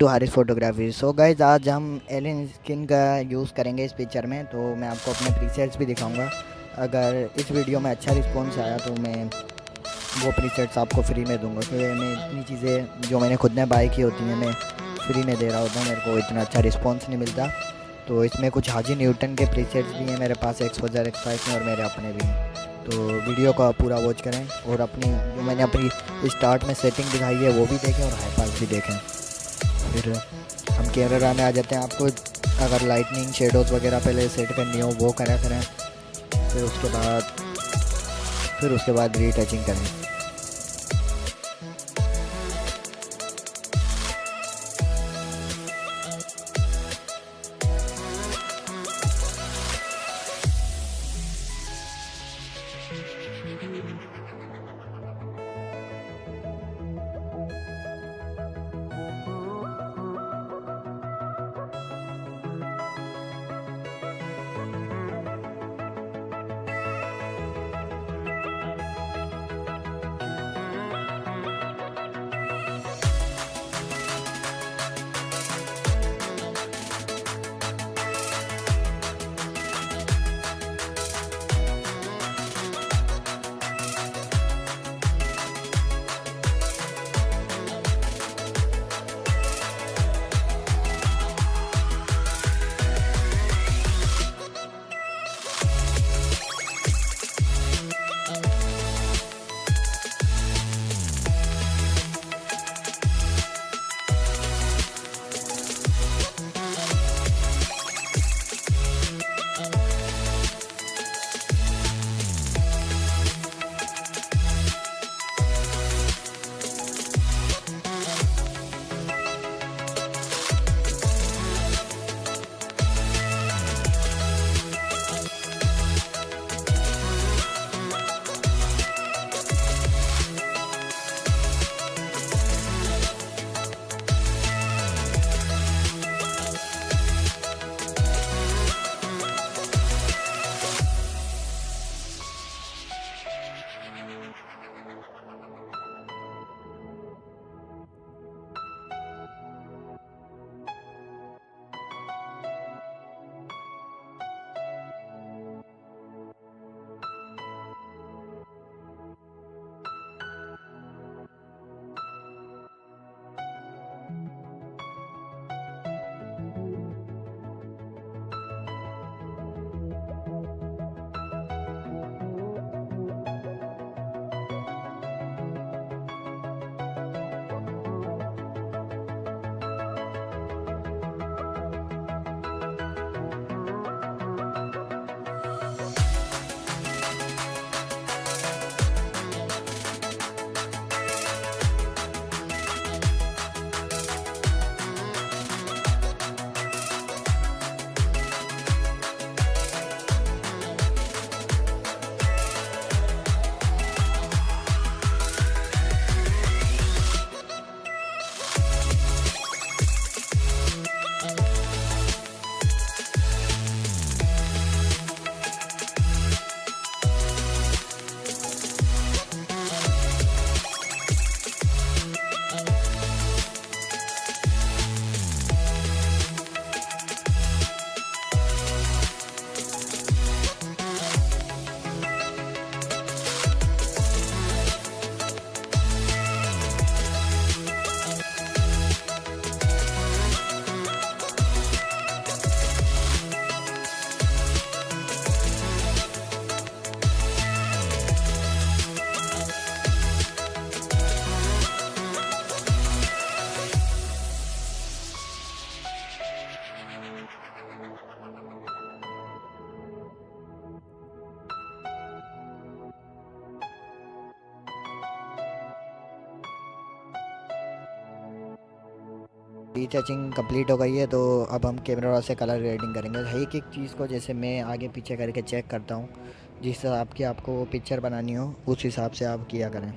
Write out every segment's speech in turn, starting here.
To Haris photography. So guys, आज हम alien skin का यूज़ करेंगे इस पिक्चर में। तो मैं आपको अपने प्रीसेट्स भी दिखाऊंगा। अगर इस वीडियो में अच्छा रिस्पॉन्स आया तो मैं वो प्रीसेट्स आपको फ्री में दूंगा, क्योंकि मैं इतनी चीज़ें जो मैंने खुद ने बाय की होती हैं मैं फ्री में दे रहा होता हूँ, मेरे को इतना अच्छा रिस्पॉन्स नहीं मिलता। तो इसमें कुछ हाजी न्यूटन के प्रीसेट्स भी हैं मेरे पास, एक्सपोजर एक्सपाइस में, और मेरे अपने भी हैं। तो वीडियो का पूरा वॉच करें और अपनी जो मैंने अपनी स्टार्ट में सेटिंग दिखाई है वो भी देखें और हाई पास भी देखें। फिर हम कैमरा में आ जाते हैं। आपको अगर लाइटनिंग शेडोज़ वगैरह पहले सेट करनी हो वो करा करें। फिर उसके बाद रीटचिंग करें। रीटचिंग कंप्लीट हो गई है, तो अब हम कैमरा रोल से कलर ग्रेडिंग करेंगे। एक एक चीज़ को जैसे मैं आगे पीछे करके चेक करता हूँ, जिस हिसाब की आपको वो पिक्चर बनानी हो उस हिसाब से आप किया करें।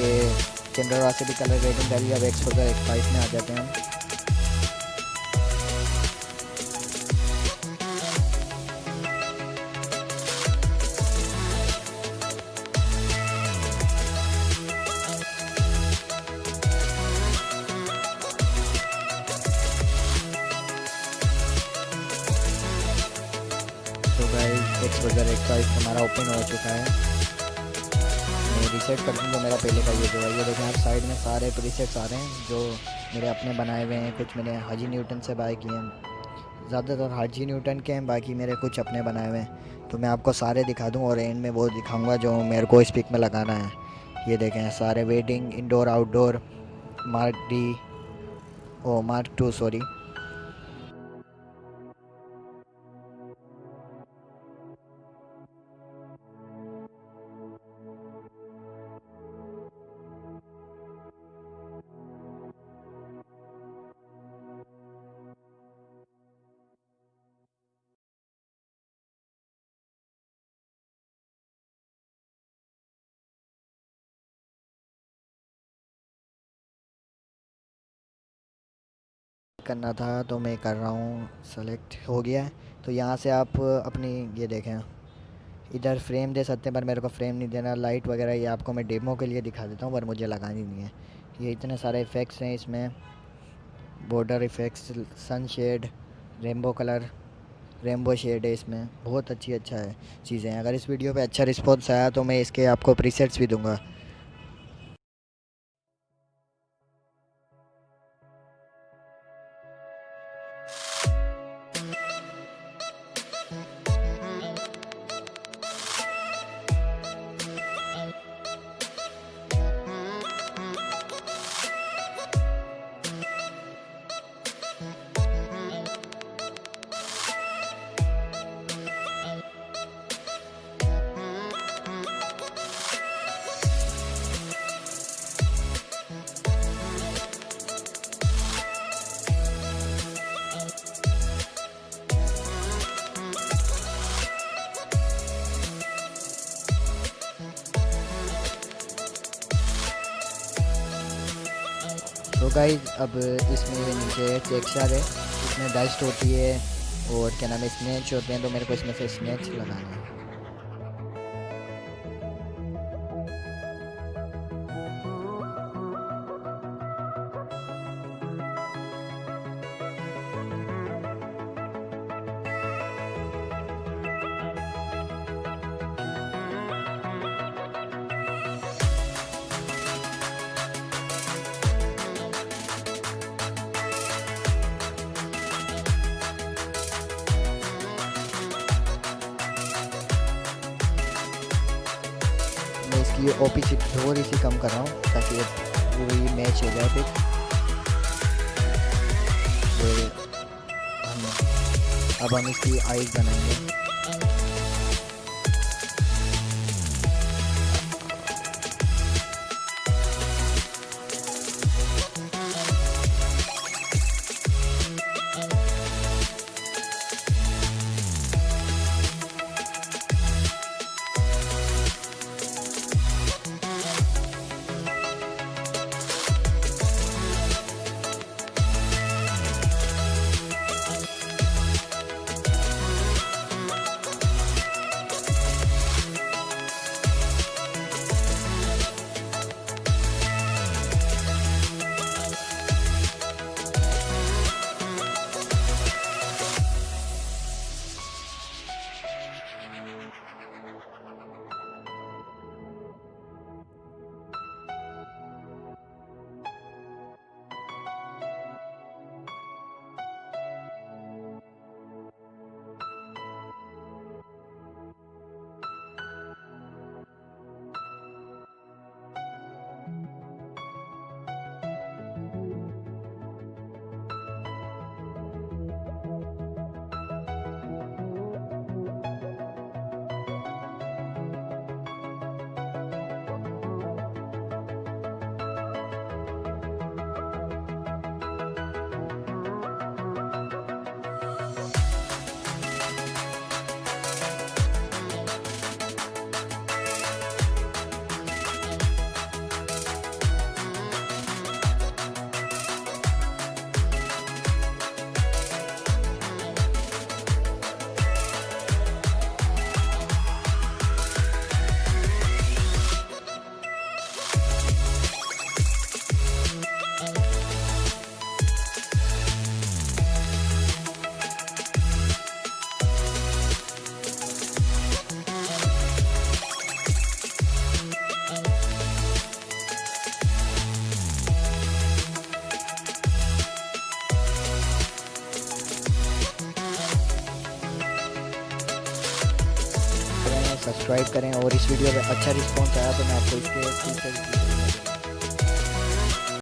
ये कैमरा से भी कलर ग्रेडिंग कर लिया। अब एक्सपोजर एक्स5 में आ जाते हैं हम। तो गाइस एक्सपोजर एक्स5 हमारा ओपन हो चुका है। मैं रीसेट कर दूँ तो मेरा पहले का ये जो है, ये देखें आप साइड में सारे प्रीसेट्स आ रहे हैं जो मेरे अपने बनाए हुए हैं। कुछ मैंने हाजी न्यूटन से बाय किए हैं, ज़्यादातर हाजी न्यूटन के हैं, बाकी मेरे कुछ अपने बनाए हुए हैं। तो मैं आपको सारे दिखा दूँ और एंड में वो दिखाऊँगा जो मेरे को इस पिक में लगाना है। ये देखें सारे wedding, indoor, outdoor, mark D, ओ मार्क 2 सॉरी। करना था तो मैं कर रहा हूँ, सेलेक्ट हो गया है। तो यहाँ से आप अपनी ये देखें, इधर फ्रेम दे सकते हैं पर मेरे को फ्रेम नहीं देना। लाइट वगैरह ये आपको मैं डेमो के लिए दिखा देता हूँ पर मुझे लगानी नहीं है। ये इतने सारे इफ़ेक्ट्स हैं इसमें, border effects, sun shade, rainbow colour, rainbow shade है इसमें। बहुत अच्छा है चीज़ें हैं। अगर इस वीडियो पे अच्छा रिस्पॉन्स आया तो मैं इसके आपको प्रीसेट्स भी दूंगा। तो गाइस अब इसमें नीचे टेक्सचर है, इसमें डस्ट होती है और क्या नाम है स्नेच होते हैं। तो मेरे को इसमें से स्नेच लगाना है। मैं इसकी ओपिसिटी थोड़ी सी कम कर रहा हूँ ताकि ये पूरी मैच हो जाए। फिर अब हम इसकी आइज़ बनाएंगे। सब्सक्राइब करें, और इस वीडियो में अच्छा रिस्पॉन्स आया तो मैं आपको इसके फीचर्स